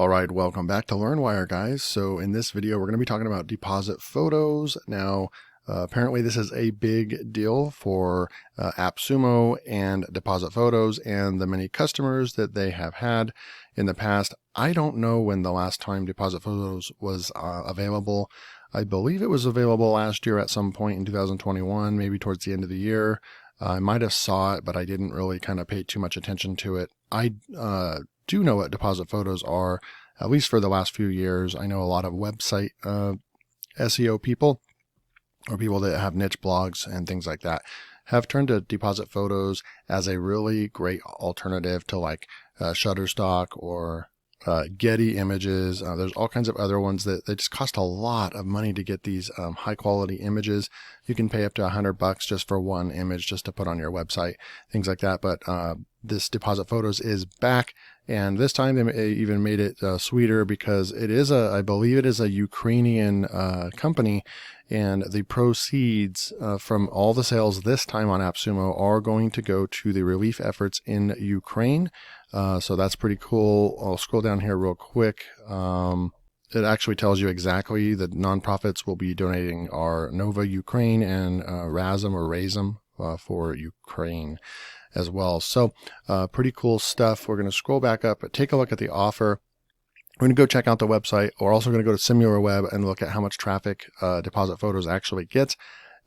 All right, welcome back to LearnWire, guys. So in this video, we're going to be talking about deposit photos. Now, apparently this is a big deal for AppSumo and Depositphotos and the many customers that they have had in the past. I don't know when the last time Depositphotos was available. I believe it was available last year at some point in 2021, maybe towards the end of the year. I might have saw it, but I didn't really kind of pay too much attention to it. I do know what deposit photos are, at least for the last few years. I know a lot of website SEO people or people that have niche blogs and things like that have turned to deposit photos as a really great alternative to like Shutterstock or Getty Images. There's all kinds of other ones that they just cost a lot of money to get these high quality images. You can pay up to $100 just for one image just to put on your website, things like that. But this deposit photos is back, and this time they even made it sweeter because it is I believe it is a Ukrainian company, and the proceeds from all the sales this time on AppSumo are going to go to the relief efforts in Ukraine. So that's pretty cool. I'll scroll down here real quick. It actually tells you exactly the nonprofits will be donating are Nova Ukraine and Razum for Ukraine as well. So pretty cool stuff. We're going to scroll back up, take a look at the offer. We're going to go check out the website. We're also going to go to SimilarWeb and look at how much traffic deposit photos actually gets,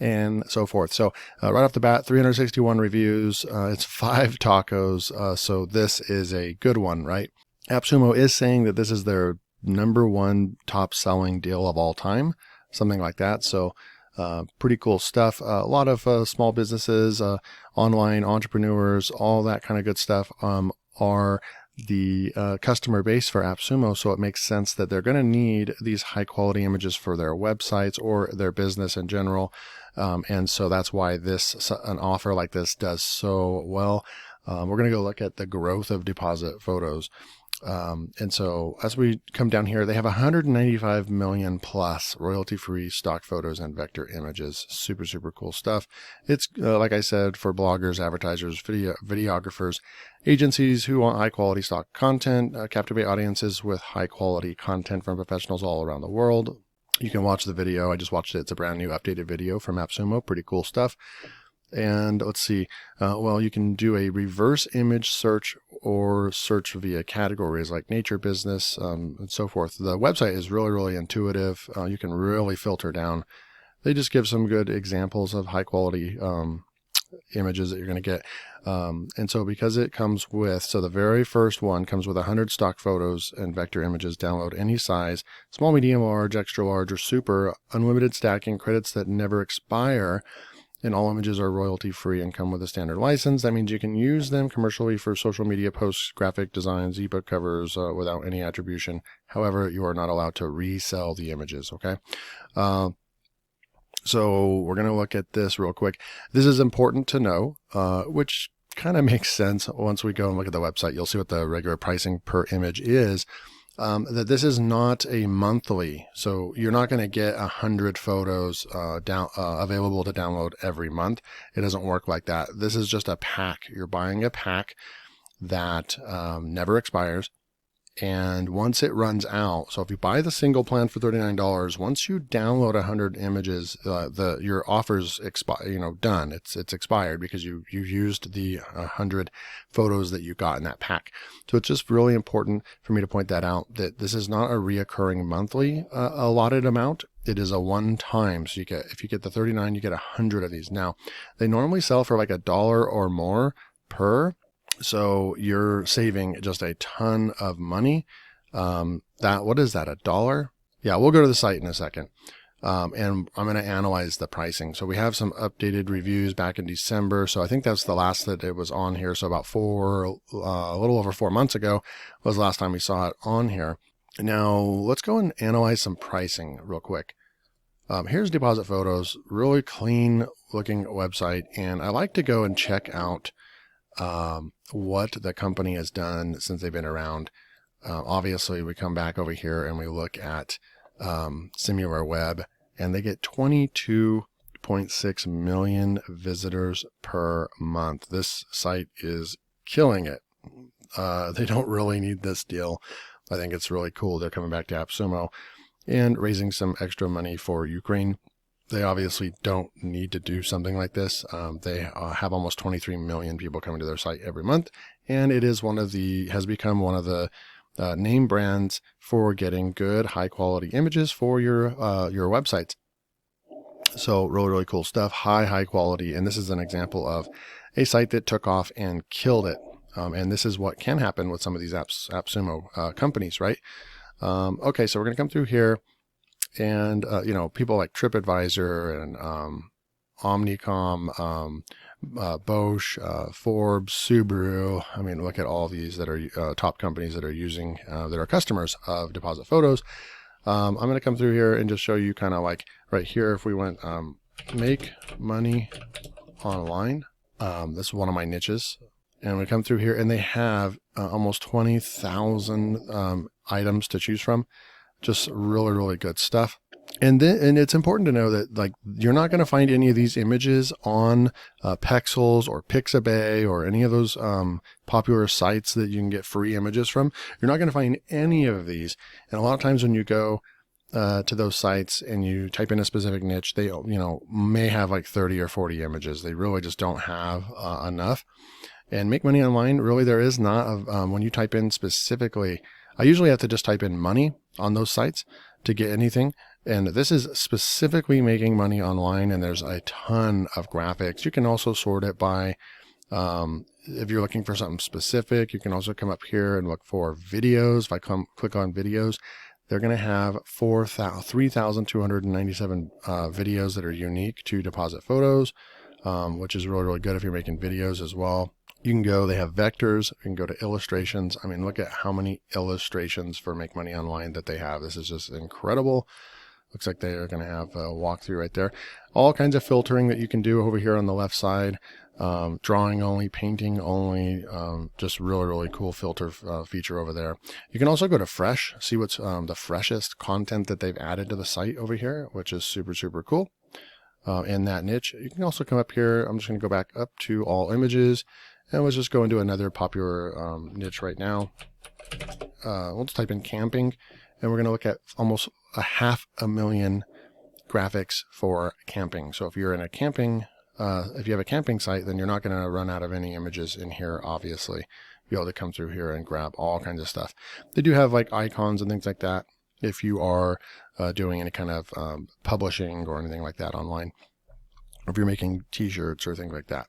and so forth. So right off the bat, 361 reviews. It's 5 tacos. So this is a good one, right? AppSumo is saying that this is their #1 top selling deal of all time, something like that. So pretty cool stuff. A lot of small businesses, online entrepreneurs, all that kind of good stuff are the customer base for AppSumo. So it makes sense that they're going to need these high quality images for their websites or their business in general. And so that's why an offer like this does so well. We're going to go look at the growth of deposit photos. And so as we come down here, they have 195 million plus royalty-free stock photos and vector images. Super, super cool stuff. It's, like I said, for bloggers, advertisers, videographers, agencies who want high quality stock content, captivate audiences with high quality content from professionals all around the world. You can watch the video. I just watched it. It's a brand new updated video from AppSumo. Pretty cool stuff. And let's see, well, you can do a reverse image search or search via categories like nature, business, and so forth. The website is really, really intuitive. You can really filter down. They just give some good examples of high quality images that you're going to get. And so because it comes with, so the very first one comes with 100 stock photos and vector images, download any size, small, medium, large, extra large, or super, unlimited stacking, credits that never expire. And all images are royalty-free and come with a standard license. That means you can use them commercially for social media posts, graphic designs, ebook covers without any attribution. However, you are not allowed to resell the images, okay? So we're going to look at this real quick. This is important to know, which kind of makes sense. Once we go and look at the website, you'll see what the regular pricing per image is. That this is not a monthly, so you're not going to get 100 photos available to download every month. It doesn't work like that. This is just a pack. You're buying a pack that never expires, and once it runs out, so if you buy the single plan for $39, once you download 100 images, your offer's done. It's expired because you used the 100 photos that you got in that pack. So it's just really important for me to point that out, that this is not a reoccurring monthly allotted amount. It is a one-time. So if you get the 39, you get 100 of these. Now, they normally sell for like $1 or more per. So you're saving just a ton of money. What is that, $1? Yeah, we'll go to the site in a second. And I'm going to analyze the pricing. So we have some updated reviews back in December. So I think that's the last that it was on here. So about a little over 4 months ago was the last time we saw it on here. Now let's go and analyze some pricing real quick. Here's Deposit Photos, really clean looking website. And I like to go and check out what the company has done since they've been around. Obviously, we come back over here and we look at SimilarWeb, and they get 22.6 million visitors per month. This site is killing it. They don't really need this deal. I think it's really cool. They're coming back to AppSumo and raising some extra money for Ukraine. They obviously don't need to do something like this. They have almost 23 million people coming to their site every month, and it is has become one of the name brands for getting good, high quality images for your websites. So really cool stuff, high quality. And this is an example of a site that took off and killed it. And this is what can happen with some of these AppSumo companies, right? Okay, so we're going to come through here. And, people like TripAdvisor and Omnicom, Bosch, Forbes, Subaru. I mean, look at all these that are top companies that are using, that are customers of Deposit Photos. I'm going to come through here and just show you kind of like right here, if we went make money online. This is one of my niches. And we come through here and they have almost 20,000 items to choose from. Just really good stuff. And it's important to know that like you're not going to find any of these images on Pexels or Pixabay or any of those popular sites that you can get free images from. You're not going to find any of these. And a lot of times when you go to those sites and you type in a specific niche, they may have like 30 or 40 images. They really just don't have enough. And make money online, really there is not. When you type in specifically, I usually have to just type in money on those sites to get anything. And this is specifically making money online, and there's a ton of graphics. You can also sort it by, if you're looking for something specific, you can also come up here and look for videos. If I click on videos, they're going to have 3,297 videos that are unique to Deposit Photos, which is really good if you're making videos as well. You can go, they have vectors, you can go to illustrations. I mean, look at how many illustrations for Make Money Online that they have. This is just incredible. Looks like they are going to have a walkthrough right there. All kinds of filtering that you can do over here on the left side. Drawing only, painting only, just really cool filter feature over there. You can also go to fresh, see what's the freshest content that they've added to the site over here, which is super cool. In that niche, you can also come up here. I'm just going to go back up to all images. And let's just go into another popular niche right now. We'll just type in camping, and we're going to look at almost 500,000 graphics for camping. So if you're in a camping, if you have a camping site, then you're not going to run out of any images in here, obviously. Be able to come through here and grab all kinds of stuff. They do have like icons and things like that if you are doing any kind of publishing or anything like that online. Or if you're making t-shirts or things like that.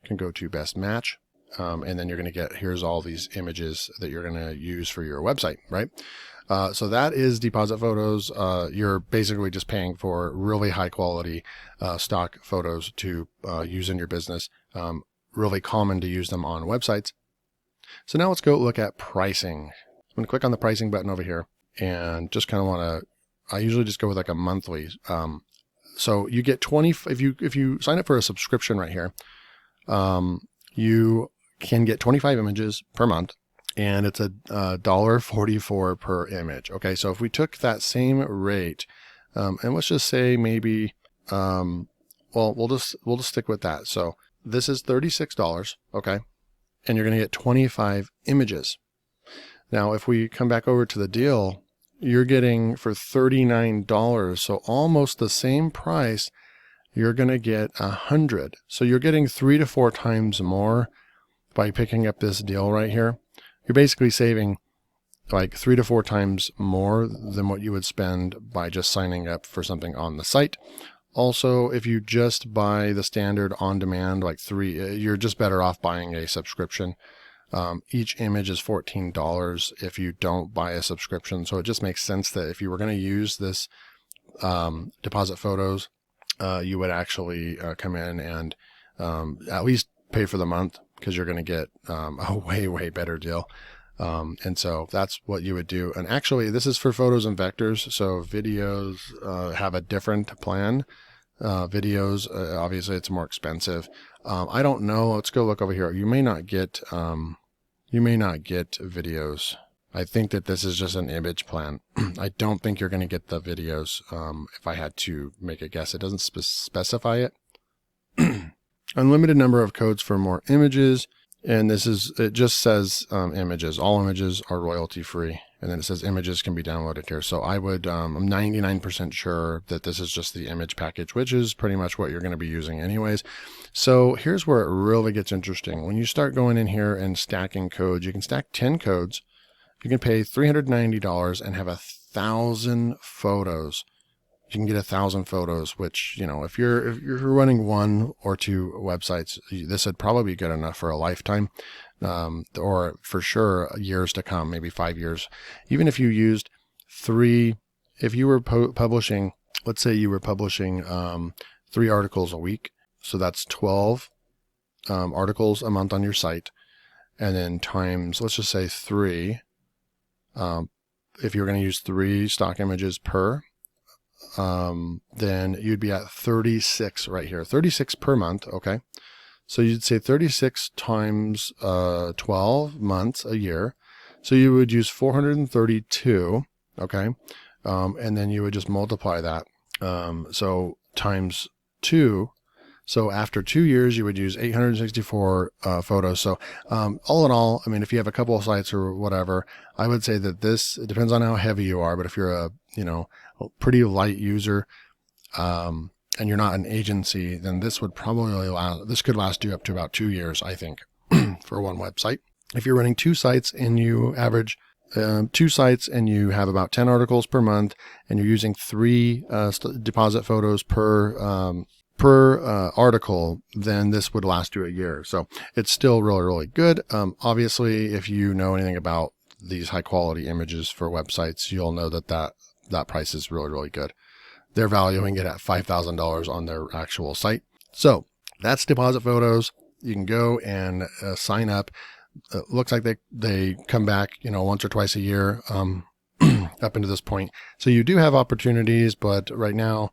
Can go to best match, and then you're going to get, here's all these images that you're going to use for your website, right? So that is Deposit Photos. You're basically just paying for really high quality stock photos to use in your business. Really common to use them on websites. So now let's go look at pricing. I'm going to click on the pricing button over here and just kind of want to, I usually just go with like a monthly. So you get 20, if you sign up for a subscription right here, you can get 25 images per month, and it's $1.44 per image. Okay, so if we took that same rate, and let's just say maybe, well, we'll just stick with that. So this is $36, okay, and you're going to get 25 images. Now, if we come back over to the deal, you're getting for $39, so almost the same price. You're going to get 100. So you're getting 3 to 4 times more by picking up this deal right here. You're basically saving like 3 to 4 times more than what you would spend by just signing up for something on the site. Also, if you just buy the standard on demand, like you're just better off buying a subscription. Each image is $14 if you don't buy a subscription. So it just makes sense that if you were going to use this Deposit Photos, you would actually come in and at least pay for the month, because you're going to get a way better deal. And so that's what you would do. And actually, this is for photos and vectors. So videos have a different plan. Videos, obviously, it's more expensive. I don't know. Let's go look over here. You may not get videos. I think that this is just an image plan. I don't think you're going to get the videos. If I had to make a guess, it doesn't specify it. Unlimited number of codes for more images. And it just says images. All images are royalty free. And then it says images can be downloaded here. So I'm 99% sure that this is just the image package, which is pretty much what you're going to be using anyways. So here's where it really gets interesting. When you start going in here and stacking codes, you can stack 10 codes. You can pay $390 and have 1,000 photos. You can get 1,000 photos, which, you know, if you're running 1 or 2 websites, this would probably be good enough for a lifetime, or for sure years to come, maybe 5 years. Even if you used 3, if you were publishing, let's say you were publishing 3 articles a week, so that's 12 articles a month on your site, and then times, let's just say 3. If you're going to use 3 stock images per, then you'd be at 36 right here, 36 per month. Okay. So you'd say 36 times 12 months a year. So you would use 432. Okay. And then you would just multiply that. So times 2. So after 2 years, you would use 864 photos. So all in all, I mean, if you have a couple of sites or whatever, I would say that it depends on how heavy you are. But if you're a pretty light user, and you're not an agency, then this would probably this could last you up to about 2 years, I think, for one website. If you're running 2 sites and you average 2 sites and you have about 10 articles per month, and you're using 3 deposit photos per article, then this would last you a year. So it's still really, really good. Obviously, if you know anything about these high quality images for websites, you'll know that price is really, really good. They're valuing it at $5,000 on their actual site. So that's Deposit Photos. You can go and sign up. It looks like they come back, once or twice a year, up into this point. So you do have opportunities, but right now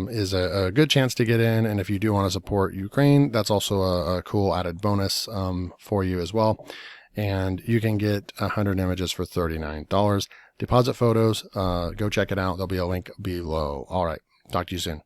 is a good chance to get in. And if you do want to support Ukraine, that's also a cool added bonus for you as well. And you can get 100 images for $39. Deposit Photos, go check it out. There'll be a link below. All right. Talk to you soon.